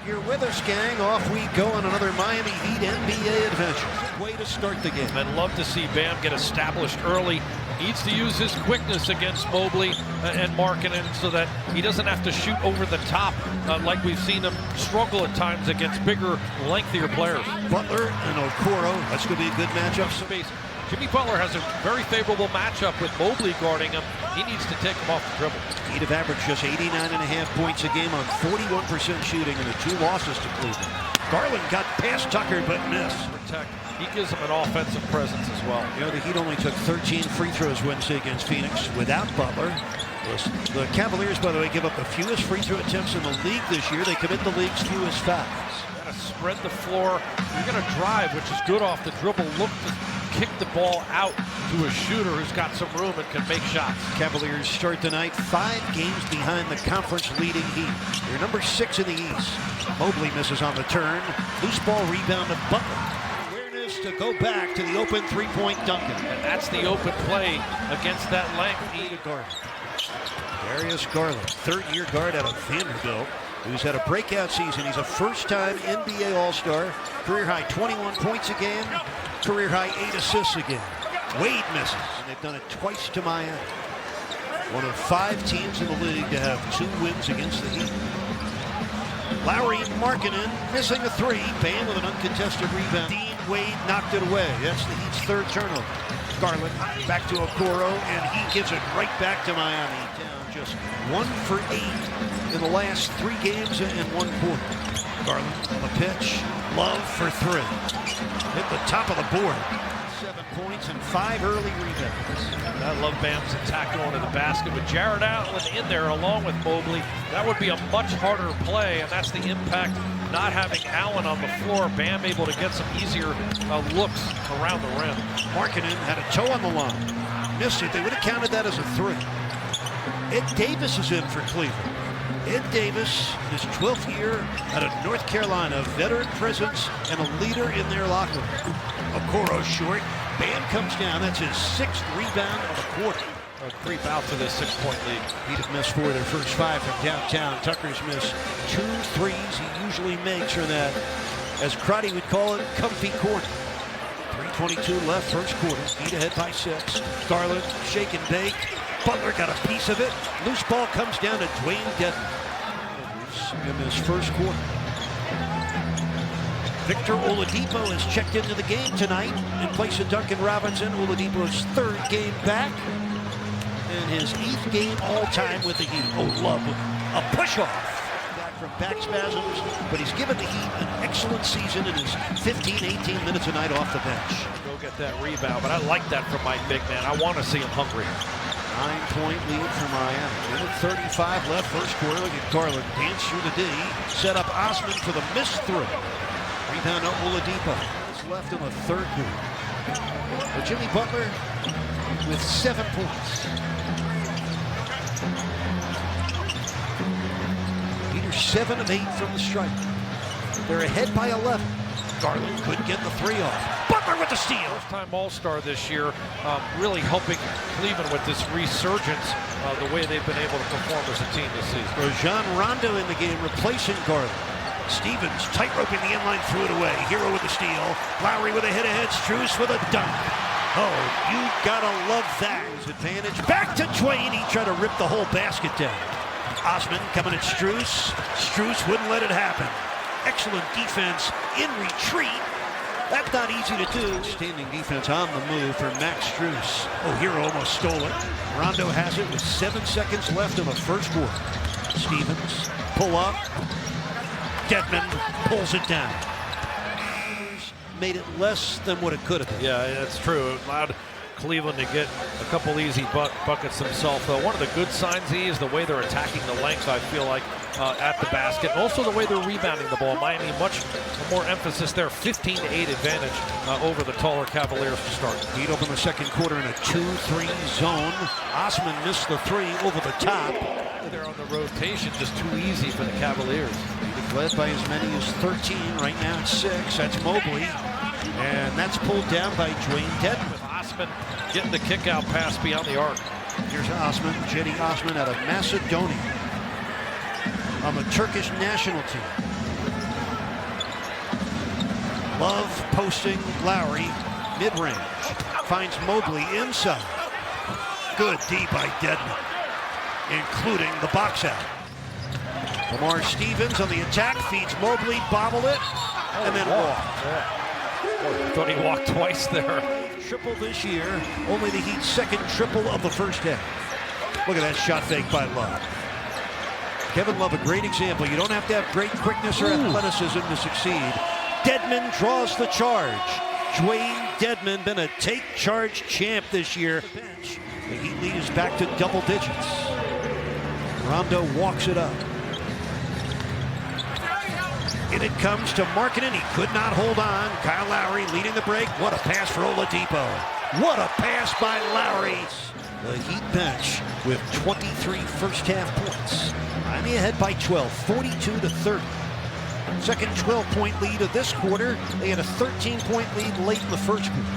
You're with us, gang. Off we go on another Miami Heat NBA adventure. Way to start the game. I'd love to see Bam get established early. Needs to use his quickness against Mobley and Markkanen so that he doesn't have to shoot over the top like we've seen him struggle at times against bigger, lengthier players. Butler and Okoro, that's going to be a good matchup. Space. Jimmy Butler has a very favorable matchup with Mobley guarding him. He needs to take him off the dribble. Heat have averaged just 89.5 points a game on 41% shooting in the 2 losses to Cleveland. Garland got past Tucker but missed. Protect. He gives him an offensive presence as well. You know, the Heat only took 13 free throws Wednesday against Phoenix without Butler. The Cavaliers, by the way, give up the fewest free throw attempts in the league this year. They commit the league's fewest fouls. You're gonna spread the floor. You're gonna drive, which is good off the dribble. Look to kick the ball out to a shooter who's got some room and can make shots. Cavaliers start the night 5 games behind the conference leading Heat. They're number 6 in the East. Mobley misses on the turn. Loose ball rebound to Butler. Awareness to go back to the open 3-point Duncan. And that's the open play against that length. Darius Garland, third-year guard out of Vanderbilt, who's had a breakout season. He's a first-time NBA All-Star. Career-high 21 points a game. Career-high 8 assists a game. Wade misses, and they've done it twice to Miami. One of 5 teams in the league to have 2 wins against the Heat. Lowry Markkanen missing a 3. Bam with an uncontested rebound. Dean Wade knocked it away. That's the Heat's 3rd turnover. Garland back to Okoro, and he gives it right back to Miami. Down just 1 for 8 in the last 3 games and 1 quarter. Garland on the pitch. Love for 3. Hit the top of the board. 7 points and 5 early rebounds. I love Bam's attack going to the basket with Jared Allen in there along with Mobley. That would be a much harder play, and that's the impact not having Allen on the floor. Bam able to get some easier looks around the rim. Markkanen had a toe on the line. Missed it. They would have counted that as a 3. Ed Davis is in for Cleveland. Ed Davis, his 12th year out of North Carolina, veteran presence and a leader in their locker room. Okoro short. Bam comes down. That's his 6th rebound of the quarter. A creep out for this 6-point lead. He'd have missed 4 of their first 5 from downtown. Tucker's missed 2 threes he usually makes from that, as Crotty would call it, comfy corner. 3:22 left, first quarter. Heat ahead by 6. Garland, shake and bake. Butler got a piece of it. Loose ball comes down to Dwayne Dedmon. In his first quarter. Victor Oladipo has checked into the game tonight in place of Duncan Robinson. Oladipo's 3rd game back and his 8th game all-time with the Heat. Oh, love a push-off. Back from back spasms, but he's given the Heat an excellent season in his 15-18 minutes a night off the bench. Go get that rebound, but I like that from my big man. I want to see him hungry. 9-point lead for Miami. 1:35 left, first quarter. Look at Garland dance through the D. Set up Osman for the missed throw. Rebound to Oladipo. It's left in the 3rd quarter. But Jimmy Butler with 7 points. Peter 7 of 8 from the stripe. They're ahead by 11. Garland couldn't get the 3 off. Butler with the steal. First-time All-Star this year, really helping Cleveland with this resurgence, the way they've been able to perform as a team this season. Rajon Rondo in the game, replacing Garland. Stevens tight-roping the inline, threw it away. Hero with the steal. Lowry with a hit-ahead. Strus with a dunk. Oh, you gotta love that. His advantage. Back to Dwayne. He tried to rip the whole basket down. Osman coming at Strus. Strus wouldn't let it happen. Excellent defense in retreat. That's not easy to do. Standing defense on the move for Max Strus. Oh, Hero almost stole it. Rondo has it with 7 seconds left in the first quarter. Stevens, pull up. Dedmon pulls it down. Made it less than what it could have been. Yeah, that's true. It allowed Cleveland to get a couple easy buckets themselves. One of the good signs is the way they're attacking the length, I feel like, at the basket. And also the way they're rebounding the ball. Miami, much more emphasis there. 15-8 advantage over the taller Cavaliers to start. Heat open the second quarter in a 2-3 zone. Osman missed the 3 over the top. They're on the rotation, just too easy for the Cavaliers. Led by as many as 13. Right now it's 6. That's Mobley. And that's pulled down by Dwayne Dedmon. With Osman getting the kick-out pass beyond the arc. Here's Osman, Cedi Osman out of Macedonia on the Turkish national team. Love posting Lowry, mid-range. Finds Mobley inside. Good D by Dedmon, including the box out. Lamar Stevens on the attack, feeds Mobley, bobble it, and then walk. Thought he walked twice there. Triple this year, only the Heat's second triple of the first half. Look at that shot fake by Love. Kevin Love, a great example. You don't have to have great quickness or athleticism to succeed. Dedmon draws the charge. Dwayne Dedmon, been a take charge champ this year. The Heat lead is back to double digits. Rondo walks it up. In it comes to Markkanen. He could not hold on. Kyle Lowry leading the break. What a pass for Oladipo. What a pass by Lowry. The Heat bench with 23 first half points. Miami ahead by 12, 42-30. Second 12-point lead of this quarter. They had a 13-point lead late in the first quarter.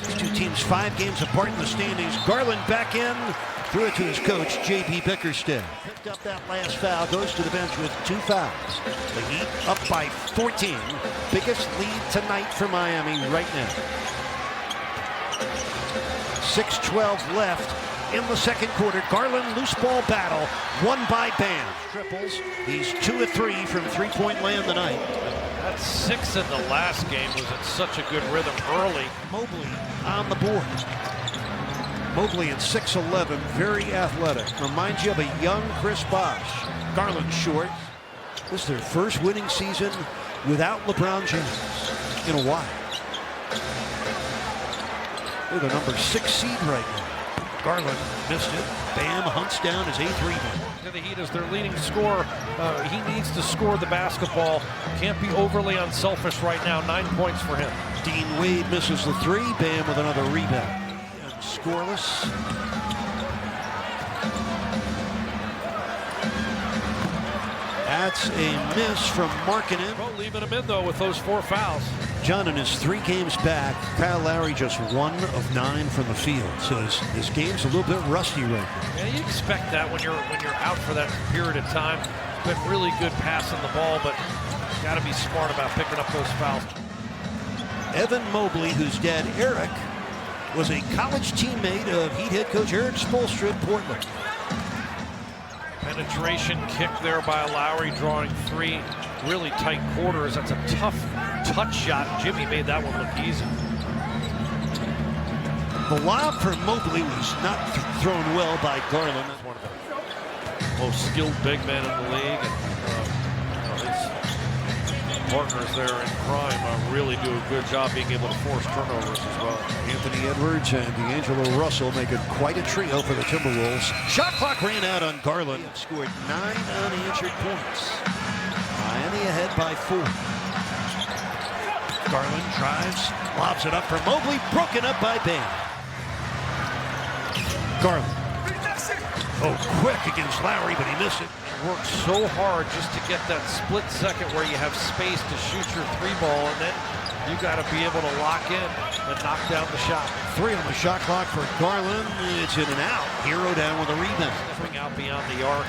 These two teams 5 games apart in the standings. Garland back in. Threw it to his coach, J.B. Bickerstaff. Picked up that last foul, goes to the bench with 2 fouls. The Heat up by 14. Biggest lead tonight for Miami right now. 6:12 left in the second quarter. Garland loose ball battle, won by Bam. Triples, he's 2 of 3 from three-point land tonight. That 6 in the last game was in such a good rhythm early. Mobley on the board. Mobley at 6'11", very athletic. Reminds you of a young Chris Bosh. Garland short. This is their first winning season without LeBron James in a while. They're the number 6 seed right now. Garland missed it. Bam hunts down his 8th rebound. To the Heat as their leading scorer. He needs to score the basketball. Can't be overly unselfish right now. 9 points for him. Dean Wade misses the 3. Bam with another rebound. Scoreless. That's a miss from Markkanen. Well, leaving him in though with those 4 fouls. John, in his 3 games back, Kyle Lowry just 1 of 9 from the field. So his game's a little bit rusty right now. Yeah, you expect that when you're out for that period of time. Been really good passing the ball, but got to be smart about picking up those fouls. Evan Mobley, whose dad Eric was a college teammate of Heat head coach Eric Spoelstra in Portland. Penetration kick there by Lowry, drawing 3 really tight quarters. That's a tough touch shot. Jimmy made that one look easy. The lob for Mobley was not thrown well by Garland. He's one of the most skilled big men in the league. And, his partners there in crime really do a good job being able to force turnovers as well. Anthony Edwards and D'Angelo Russell make it quite a trio for the Timberwolves. Shot clock ran out on Garland. Scored 9 unanswered points. Miami ahead by 4. Garland drives, lobs it up for Mobley, broken up by Bam. Garland. Oh, quick against Lowry, but he missed it. Worked so hard just to get that split second where you have space to shoot your 3-ball, and then you got to be able to lock in and knock down the shot. 3 on the shot clock for Garland. It's in and out. Hero down with a rebound. Stepping out beyond the arc,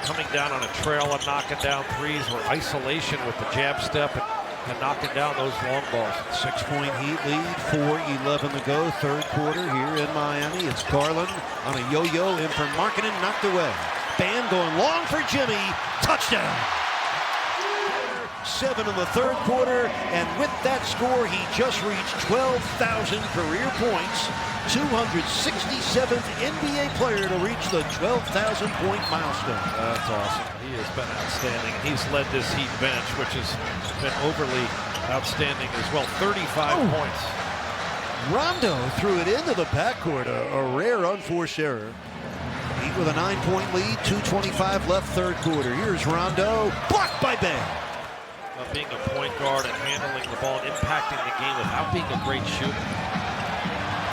coming down on a trail and knocking down 3s, or isolation with the jab step and knocking down those long balls. 6-point Heat lead, 4:11 to go, third quarter here in Miami. It's Garland on a yo-yo in for Markkanen, knocked away. Bam going long for Jimmy, touchdown. 7 in the third quarter, and with that score, he just reached 12,000 career points. 267th NBA player to reach the 12,000-point milestone. That's awesome. He has been outstanding. He's led this Heat bench, which has been overly outstanding as well. 35 points. Rondo threw it into the backcourt, a rare unforced error. Heat with a 9-point lead, 2:25 left third quarter. Here's Rondo, blocked by Bam. Being a point guard and handling the ball and impacting the game without being a great shooter.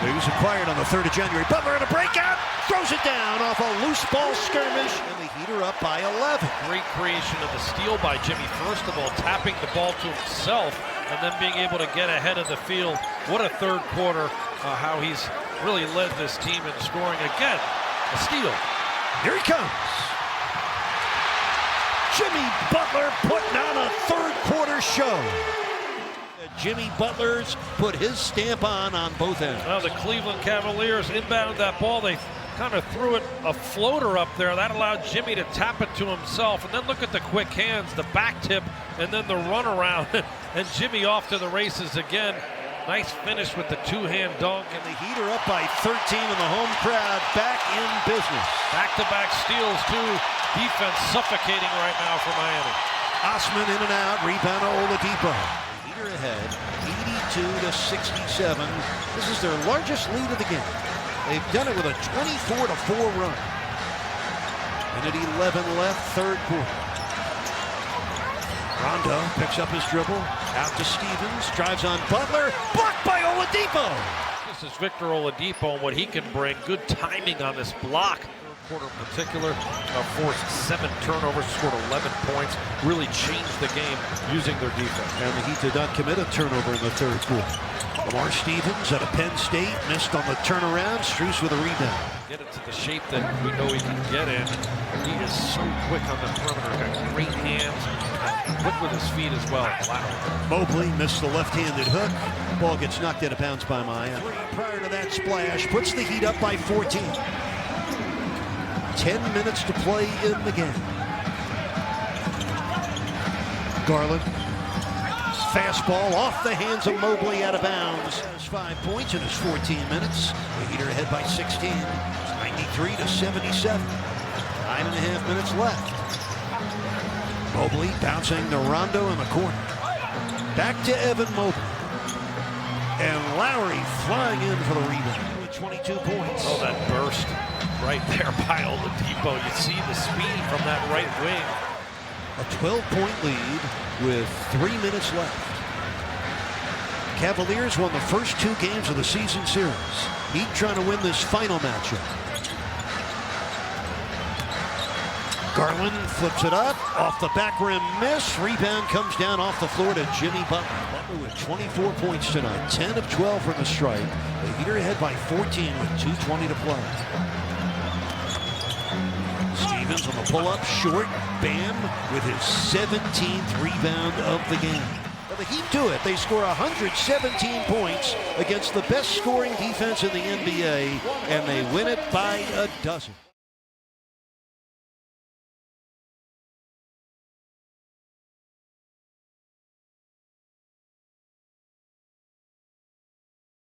He was acquired on the 3rd of January. Butler in a breakout, throws it down off a loose ball skirmish, and the Heat are up by 11. Great creation of the steal by Jimmy. First of all, tapping the ball to himself and then being able to get ahead of the field. What a third quarter, how he's really led this team in scoring. Again, a steal. Here he comes. Jimmy Butler putting on a third quarter show. Jimmy Butler's put his stamp on both ends. Now the Cleveland Cavaliers inbound that ball. They kind of threw it a floater up there. That allowed Jimmy to tap it to himself. And then look at the quick hands, the back tip, and then the runaround. And Jimmy off to the races again. Nice finish with the two-hand dunk. And the Heat are up by 13 and the home crowd back in business. Back-to-back steals too. Defense suffocating right now for Miami. Osman in and out, rebound to Oladipo. The Heat are ahead, 82-67. This is their largest lead of the game. They've done it with a 24-4 run. And at 11 left, third quarter. Rondo picks up his dribble, out to Stevens, drives on Butler, blocked by Oladipo. This is Victor Oladipo and what he can bring. Good timing on this block. Third quarter in particular, forced 7 turnovers, scored 11 points, really changed the game using their defense. And the Heat did not commit a turnover in the third quarter. Lamar Stevens at a Penn State, missed on the turnaround, Strus with a rebound. Get it to the shape that we know he can get in. He is so quick on the perimeter, got great hands, quick with his feet as well. Mobley missed the left-handed hook. Ball gets knocked out of bounds by Miami. Prior to that splash, puts the Heat up by 14. 10 minutes to play in the game. Garland. Fastball off the hands of Mobley, out of bounds. Has 5 points in his 14 minutes. The Heat are ahead by 16. It's 93-77. 9.5 minutes left. Mobley bouncing to Rondo in the corner. Back to Evan Mobley. And Lowry flying in for the rebound with 22 points. Oh, that burst right there by Oladipo. You see the speed from that right wing. A 12-point lead with 3 minutes left. Cavaliers won the first 2 games of the season series. Heat trying to win this final matchup. Garland flips it up, off the back rim miss. Rebound comes down off the floor to Jimmy Butler. Butler with 24 points tonight, 10 of 12 from the stripe. The Heat are ahead by 14 with 2:20 to play. Stevens on the pull-up, short. Bam with his 17th rebound of the game. Well, the Heat do it. They score 117 points against the best scoring defense in the NBA, and they win it by a dozen.